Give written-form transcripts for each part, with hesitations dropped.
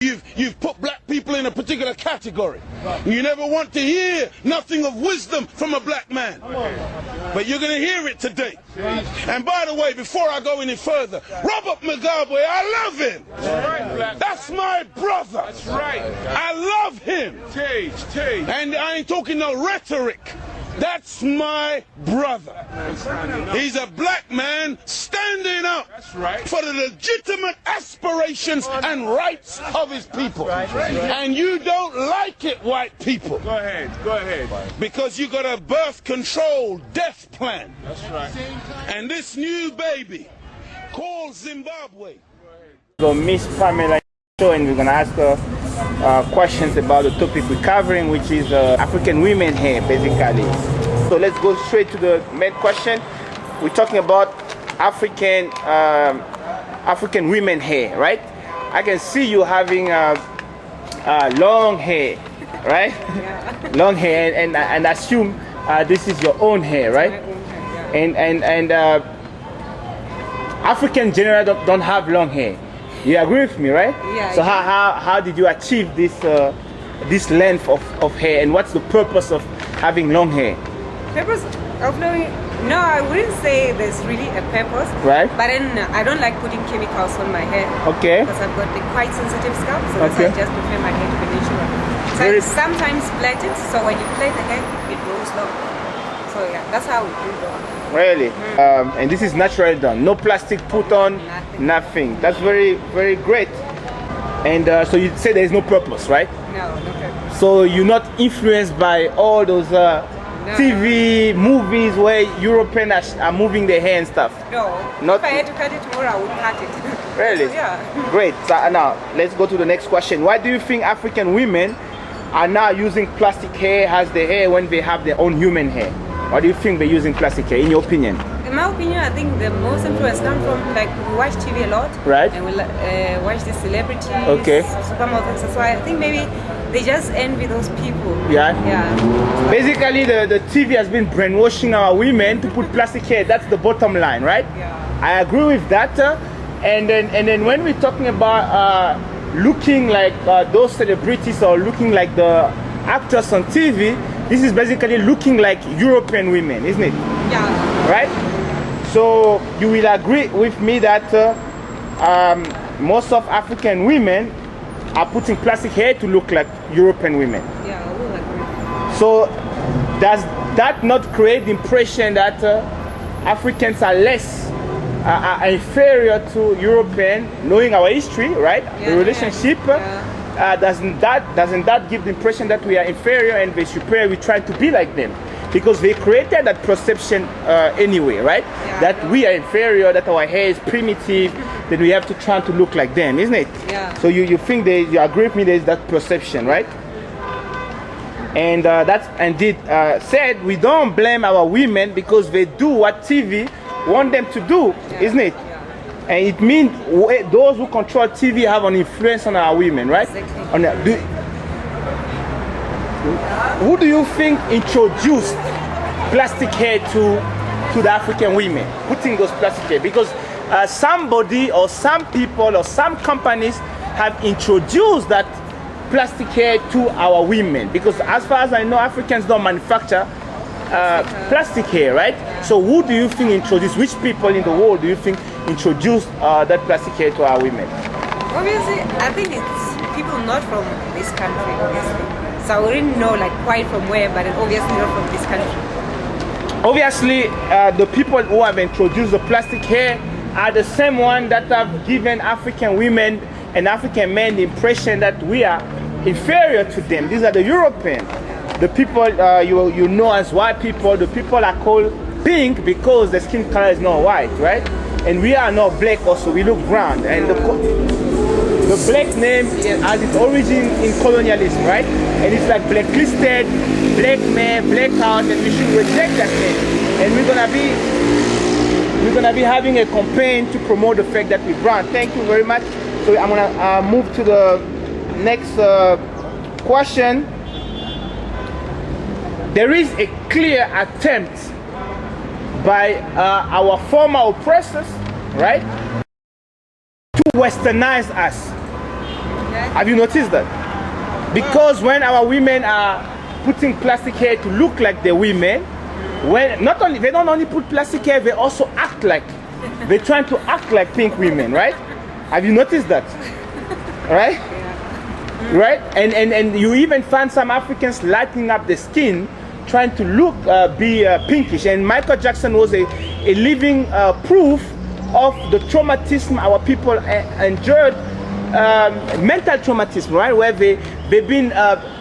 You've put black people in a particular category. You never want to hear nothing of wisdom from a black man. But you're going to hear it today. And by the way, before I go any further, Robert Mugabe, I love him. That's my brother. That's right. I love him. And I ain't talking no rhetoric. That's my brother. He's a black man standing up for the legitimate aspirations and rights of his people. And you don't like it, white people. Go ahead, go ahead. Because you got a birth control death plan. That's right. And this new baby called Zimbabwe. So Miss Pamela, and we're going to ask her questions about the topic we're covering, which is African women hair, basically. So let's go straight to the main question. We're talking about African women hair, right? I can see you having long hair, right? Yeah. Long hair, and assume this is your own hair, right? And African generally don't have long hair. You agree with me, right? Yeah. So how did you achieve this length of hair, and what's the purpose of having long hair? Purpose of long? No, I wouldn't say there's really a purpose. Right. But then I don't like putting chemicals on my hair. Okay. Because I've got a quite sensitive scalp, so that's why I just prefer my hair to be natural. So I sometimes plait it, so when you plait the hair, it grows long. So yeah, that's how we do it. Really? And this is naturally done, no plastic put on, nothing. That's very, very great. And so you say there is no purpose, right? No, no purpose. So you're not influenced by all those TV movies where Europeans are moving their hair and stuff? No. Not if I had to cut it tomorrow, I would cut it. Really? So, yeah. Great. So now let's go to the next question. Why do you think African women are now using plastic hair as their hair when they have their own human hair? Why do you think they're using plastic hair, in your opinion? In my opinion, I think the most influence comes from, like, we watch TV a lot. Right. And we watch the celebrities. Okay. Supermodels. That's why I think maybe they just envy those people. Yeah? Yeah. Basically, the TV has been brainwashing our women to put plastic hair. That's the bottom line, right? Yeah. I agree with that. And then when we're talking about looking like those celebrities or looking like the actors on TV, this is basically looking like European women, isn't it? Yeah. Right? So you will agree with me that most of African women are putting plastic hair to look like European women. Yeah, I will agree. So does that not create the impression that Africans are less are inferior to European, knowing our history, right? Yeah, the relationship. Yeah. Doesn't that give the impression that we are inferior and they superior? We try to be like them because they created that perception anyway, right? Yeah, that we are inferior, that our hair is primitive, that we have to try to look like them, isn't it? Yeah. So you think you agree with me? There's that perception, right? And that's indeed said. We don't blame our women because they do what TV want them to do, isn't it? And it means those who control TV have an influence on our women, right? Exactly. Who do you think introduced plastic hair to the African women, putting those plastic hair? Because somebody or some people or some companies have introduced that plastic hair to our women. Because as far as I know, Africans don't manufacture plastic hair, right? So who do you think introduced, which people in the world do you think introduced that plastic hair to our women? Obviously, I think it's people not from this country, obviously. So I wouldn't know like quite from where, but obviously not from this country. Obviously, the people who have introduced the plastic hair are the same ones that have given African women and African men the impression that we are inferior to them. These are the Europeans. The people you know as white people, the people are called pink because the skin color is not white, right? And we are not black also, we look brown. And the black name has its origin in colonialism, right? And it's like blacklisted, black man, black out, and we should reject that name. And we're gonna be having a campaign to promote the fact that we're brown. Thank you very much. So I'm gonna move to the next question. There is a clear attempt by our former oppressors, right, to westernize us. Have you noticed that? Because when our women are putting plastic hair to look like the women, when not only they don't only put plastic hair, they also act like they're trying to act like pink women, right? Have you noticed that? Right? Right? And you even find some Africans lighting up the skin, trying to look be pinkish. And Michael Jackson was a living proof of the traumatism our people endured, mental traumatism, right? Where they've been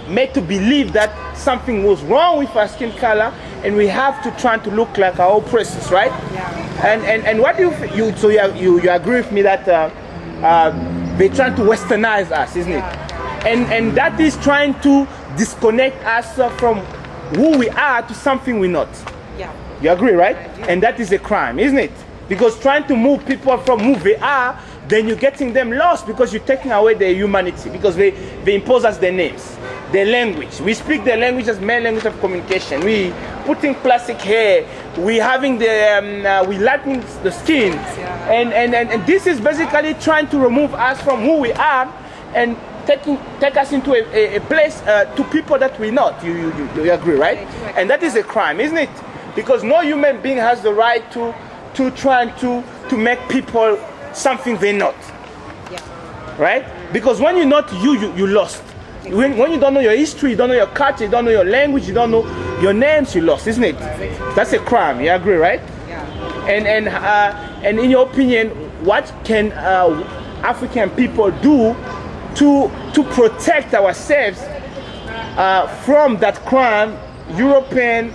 made to believe that something was wrong with our skin color, and we have to try to look like our oppressors, right? Yeah. And what do you so you agree with me that they're trying to westernize us, isn't it? And that is trying to disconnect us from who we are to something we're not. Yeah. You agree, right? And that is a crime, isn't it? Because trying to move people from who they are, then you're getting them lost because you're taking away their humanity, because they impose us their names, their language. We speak their language as main language of communication. We putting plastic hair, we having the we lightening the skin, and this is basically trying to remove us from who we are and take us into a place to people that we're not. You agree, right? And that is a crime, isn't it? Because no human being has the right to try to make people something they're not. Yeah. Right? Because when you're not you lost. Exactly. When you don't know your history, you don't know your culture, you don't know your language, you don't know your names, you lost, isn't it? Exactly. That's a crime. You agree, right? Yeah. And in your opinion, what can African people do to protect ourselves from that crime European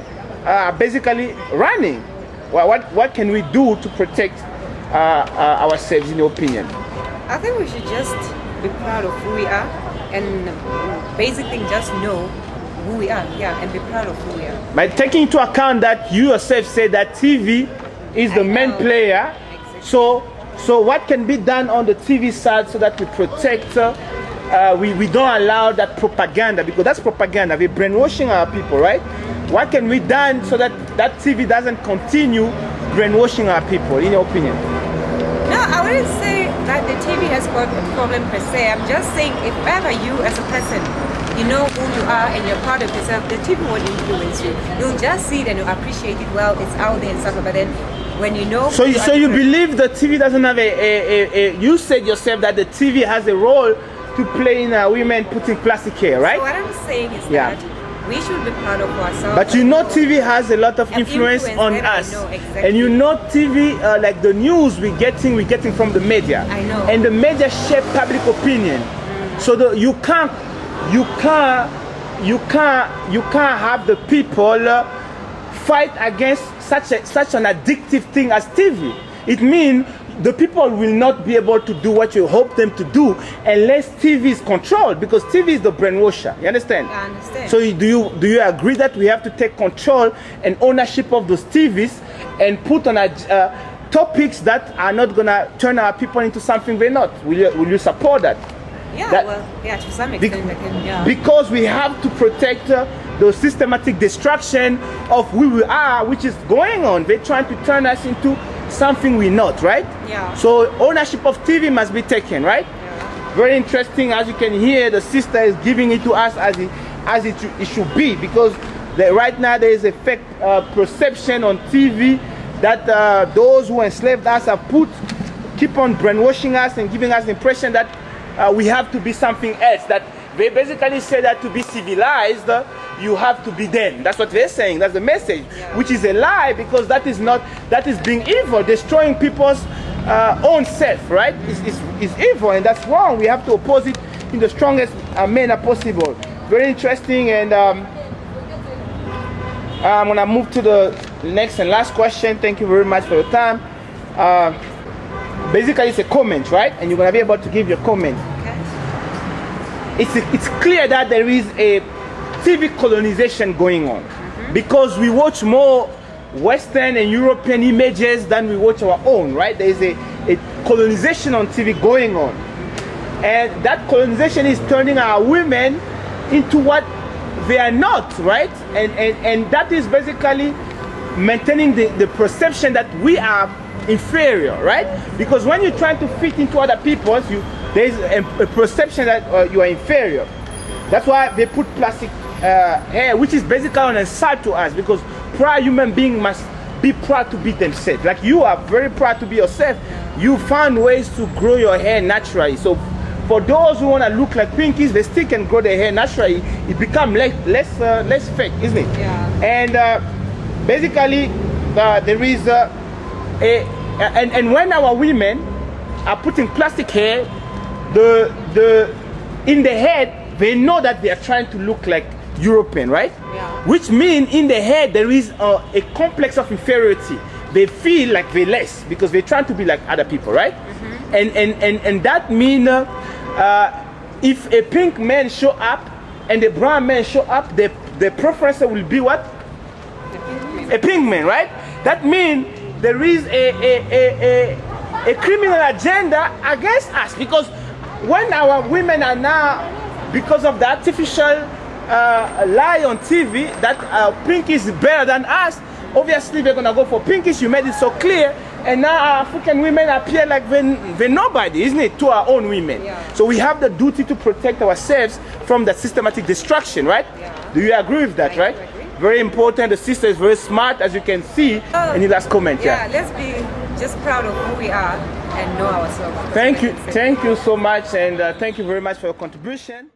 basically running? What can we do to protect ourselves, in your opinion? I think we should just be proud of who we are, and basically just know who we are, and be proud of who we are. By taking into account that you yourself said that TV is the main player, exactly. So what can be done on the TV side so that we protect, we don't allow that propaganda, because that's propaganda, we're brainwashing our people, right? What can we do so that TV doesn't continue brainwashing our people, in your opinion? No, I wouldn't say that the TV has got a problem per se. I'm just saying, if ever you as a person, you know who you are and you're proud of yourself, the TV won't influence you. You'll just see it and you'll appreciate it. Well, it's out there and stuff, but then when you know... So you believe the TV doesn't have you said yourself that the TV has a role to play in women putting plastic hair, right? So what I'm saying is that we should be proud of ourselves. But you know TV has a lot of influence on us. Exactly. And you know TV, like the news we're getting from the media. I know. And the media shape public opinion. So you can't have the people fight against such an addictive thing as TV. It means the people will not be able to do what you hope them to do unless TV is controlled, because TV is the brainwasher. You understand? I understand. So do you agree that we have to take control and ownership of those TVs and put on topics that are not gonna turn our people into something they're not? Will you support that? Yeah, to some extent I can, Because we have to protect the systematic destruction of who we are, which is going on. They're trying to turn us into something we're not, right? Yeah. So ownership of TV must be taken, right? Yeah. Very interesting. As you can hear, the sister is giving it to us as it should be, because right now there is a fake perception on TV that those who enslaved us have keep on brainwashing us and giving us the impression that we have to be something else. That they basically say that to be civilized, you have to be them. That's what they're saying. That's the message, which is a lie, because that is being evil, destroying people's own self, right? It's evil, and that's wrong. We have to oppose it in the strongest manner possible. Very interesting, and I'm gonna move to the next and last question. Thank you very much for your time. Basically, it's a comment, right? And you're gonna be able to give your comment. It's clear that there is a TV colonization going on, because we watch more Western and European images than we watch our own, right? There is a colonization on TV going on, and that colonization is turning our women into what they are not, right? And that is basically maintaining the perception that we are inferior, right? Because when you're trying to fit into other people's, there's a perception that you are inferior. That's why they put plastic hair, which is basically an insult to us, because proud human being must be proud to be themselves. Like you are very proud to be yourself. You find ways to grow your hair naturally. So for those who want to look like pinkies, they still can grow their hair naturally. It becomes less fake, isn't it? Yeah. And basically, there is and when our women are putting plastic hair, in the head, they know that they are trying to look like European, right? Yeah. Which means in the head there is a complex of inferiority. They feel like they're less because they're trying to be like other people, right? And that means if a pink man show up and a brown man show up, the preference will be what? A pink man, right? That means there is a criminal agenda against us, because when our women are now, because of the artificial lie on TV that pink is better than us, obviously they're gonna go for pinkish. You made it so clear, and now our African women appear like they're nobody, isn't it, to our own women? Yeah. So we have the duty to protect ourselves from that systematic destruction, right? Yeah. Do you agree with that, right? agree. Very important. The sister is very smart, as you can see. Any last comment? Yeah, let's be just proud of who we are and know ourselves. Thank you so much, and thank you very much for your contribution.